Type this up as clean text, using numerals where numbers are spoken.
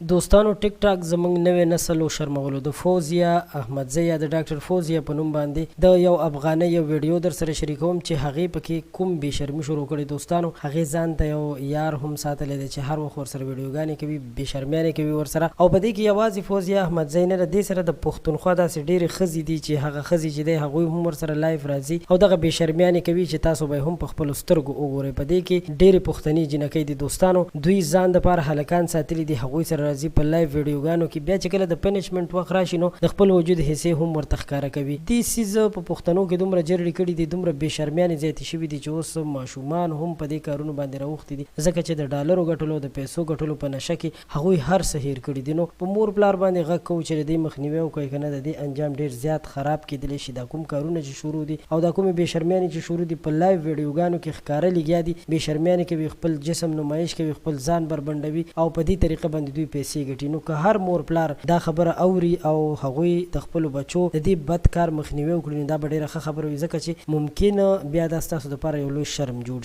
دوستانو ټیک ټاک زمونږ نوې نسل او شرمولو د فوزیا احمدزی یا د ډاکټر فوزیا په نوم باندې د یو افغاني یو ویډیو در سره شریکوم چې هغې پکې کوم بې شرمي شروع کړې. دوستانو هغې ځان ته یو یار هم ساتلی دی چې هر وخت ورسره ویډیوګانې کوي، بې شرمیانې کوي ورسره. او په دې کې یوازې فوزیا احمدزی نه ده، دې سره د پښتونخوا داسې ډېرې ښځې دي چې هغه ښځې چې دی هغوی هم ورسره لایف راځي او دغه بې شرمیانې کوي چې تاسو به هم په خپلو سترګو وګورئ. په دې کې ډېرې پښتني جینکۍ دي. دوستانو دوی ځان دپاره هلکان ساتلي دي، هغوی سره راځي په لایف ویډیوګانو کې، بیا چې کله د پنشمنټ وخت راشي نو د خپل وجود حصې هم ورته ښکاره کوي. دې څیز په پښتنو کې دومره جرړې کړي دي، دومره بې شرمیانې زیاتې شوي دي چې اوس ماشومان هم په دې کارونو باندې راوښتي دي، ځکه چې د ډالرو ګټلو د پیسو ګټلو په نشه کې هغوی هر څه هیر کړي دي. نو په مور پلار باندې غږ کوو چې د دې مخنیوی وکړئ، که نه د دې انجام ډېر زیات خراب کېدلی شي. دا کوم کارونه چې شروع دي او دا کومې بې شرمیانې چې شروع دي په لایف ویډیوګانو کې ښکاره لګیا دي، بې شرمیانې کوي، خپل جسم نمایش کوي، خپل ځان بربنډوي او په دې طریقه باندې دوی پیسې ګټي. نو که هر مور پلار دا خبره اوري او هغوی د خپلو بچو د دې بد کار مخنیوی وکړي نو دا به ډېره ښه خبره وي، ځکه چې ممکن بیا دا ستاسو دپاره یو لوی شرم جوړ شي.